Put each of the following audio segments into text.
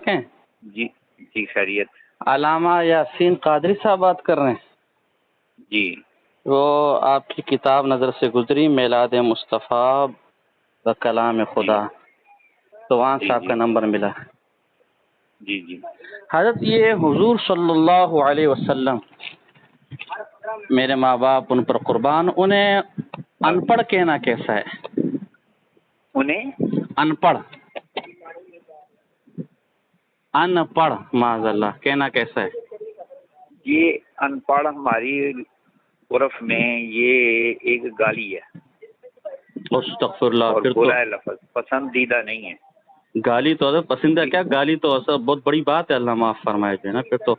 ہیں؟ جی جی خیریت. علامہ یاسین قادری صاحب بات کر رہے ہیں؟ جی وہ آپ کی کتاب نظر سے گزری میلاد مصطفیٰ و کلام خدا، تو وہاں سے آپ کا نمبر ملا. جی جی حضرت یہ حضور صلی اللہ علیہ وسلم، میرے ماں باپ ان پر قربان، انہیں ان پڑھ کہنا کیسا ہے؟ انہیں ان پڑھ، ان پڑھ معاذ اللہ کہنا کیسا ہے؟ یہ ان پڑھ ہماری عرف میں یہ ایک گالی ہے استغفر اللہ. اور پھر برا ہے، لفظ پسندیدہ نہیں ہے. گالی تو پسندہ کیا، گالی تو ایسا بہت بڑی بات ہے، اللہ معاف فرمائے جو ہے نا. پھر تو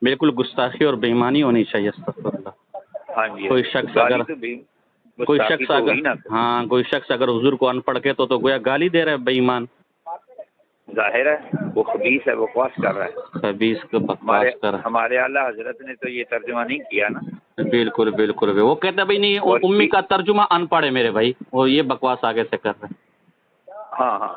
بالکل گستاخی اور بےایمانی ہونی چاہیے. استغفر اللہ. ہاں جی، کوئی شخص گالی اگر تو کوئی گستاخی شخص تو اگر ہوئی نا. ہاں کوئی شخص اگر حضور کو ان پڑھ کے تو گویا گالی دے رہا ہے، بے ایمان. ظاہر ہے وہ خبیث ہے، بکواس کر رہا ہے. خبیث کو بکواس کر. ہمارے اعلیٰ حضرت نے تو یہ ترجمہ نہیں کیا نا. بالکل بالکل. وہ کہتے ہیں بھائی نہیں، اور امی کا ترجمہ ان پڑھ ہے میرے بھائی، وہ یہ بکواس آگے سے کر رہے ہیں. ہاں ہاں،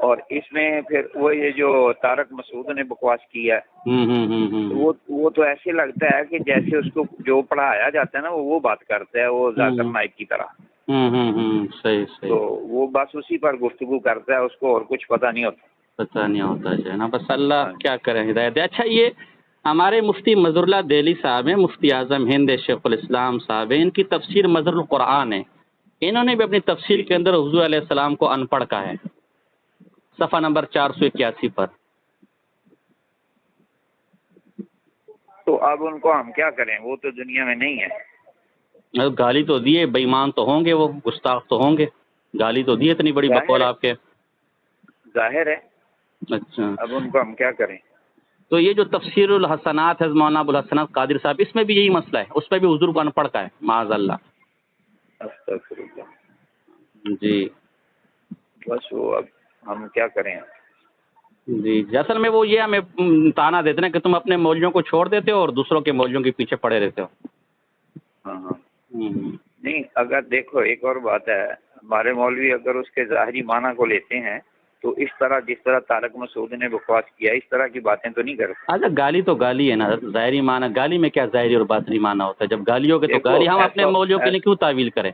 اور اس میں پھر وہ یہ جو طارق مسعود نے بکواس کیا ہے، وہ تو ایسے لگتا ہے کہ جیسے اس کو جو پڑھایا جاتا ہے نا وہ بات کرتا ہے، وہ ذاکر نائک کی طرح. صحیح صحیح. تو وہ بس اسی پر گفتگو کرتا ہے، اس کو اور کچھ پتہ نہیں ہوتا. پتہ نہیں ہوتا جو ہے نا، بس اللہ کیا کریں، ہدایت. اچھا، یہ ہمارے مفتی مظہر اللہ دہلی صاحب ہیں، مفتی اعظم ہند شیخ الاسلام صاحب ہیں، ان کی تفسیر مظہر القرآن ہے. انہوں نے بھی اپنی تفسیر کے اندر حضور علیہ السلام کو ان پڑھ کہا ہے، صفحہ نمبر 481 پر. تو اب ان کو ہم کیا کریں، وہ تو دنیا میں نہیں ہے. گالی تو دیے، بے ایمان تو ہوں گے، وہ گستاخ تو ہوں گے. گالی تو دی اتنی بڑی بقول آپ کے. ظاہر ہے. اچھا، اب ان کو ہم کیا کریں. تو یہ جو تفسیر الحسنات ہے مولانا ابوالحسنات قادری صاحب، اس میں بھی یہی مسئلہ ہے، اس میں بھی حضور کو ان پڑھ کا ہے معاذ اللہ. استغفر اللہ. جی بس وہ اب ہم کیا کریں. جی جی. اصل میں وہ یہ ہمیں تانا دیتے ہیں کہ تم اپنے مولویوں کو چھوڑ دیتے ہو اور دوسروں کے مولویوں کے پیچھے پڑے رہتے ہو. ہاں ہاں. نہیں، اگر دیکھو ایک اور بات ہے، ہمارے مولوی اگر اس کے ظاہری معنی کو لیتے ہیں تو اس طرح جس طرح طارق مسعود نے بکواس کیا اس طرح کی باتیں تو نہیں کرتے. اچھا، گالی تو گالی ہے نا، ظاہری معنی. گالی میں کیا ظاہری اور باطنی معنی ہوتا ہے؟ جب گالی ہوگی تو گالی ہم اپنے مولویوں کے لیے کیوں تعویل کریں؟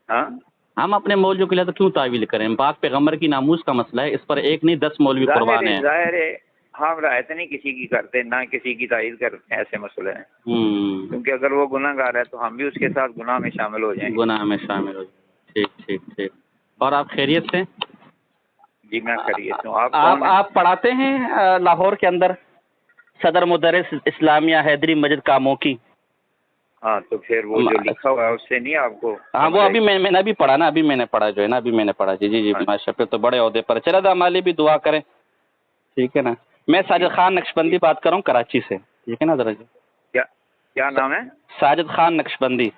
ہاں، ہم اپنے مولویوں کے لیے تو کیوں تعویل کریں؟ پاک پیغمبر کی ناموس کا مسئلہ ہے، اس پر ایک نہیں 10 مولوی قربان ہیں. ظاہر ہے ہم رعایت نہیں کسی کی کرتے، نہ کسی کی تائید کرتے ہیں، ایسے مسئلے ہیں. کیونکہ اگر وہ گناہ گار ہے تو ہم بھی اس کے ساتھ گناہ میں شامل ہو جائیں گے. گناہ میں شامل ہو جائیں. ٹھیک ٹھیک ٹھیک. اور آپ خیریت سے؟ جی میں خیریت ہوں. آپ کون ہیں؟ آپ پڑھاتے ہیں لاہور کے اندر، صدر مدرس اسلامیہ حیدری مجد کاموں کی. ہاں، تو پھر وہ جو لکھا ہوا ہے اس سے نہیں آپ کو؟ ہاں، وہ ابھی میں نے ابھی پڑھا نا، ابھی میں نے پڑھا جو ہے نا، ابھی میں نے پڑھا. جی جی جی ماشاء اللہ. تو بڑے عہدے پر چلا تھا، ہمارے بھی دعا کریں. ٹھیک ہے نا. میں ساجد خان نقشبندی بات کر رہا ہوں کراچی سے. ٹھیک ہے نا ذرا جی. کیا نام ہے؟ ساجد خان نقشبندی.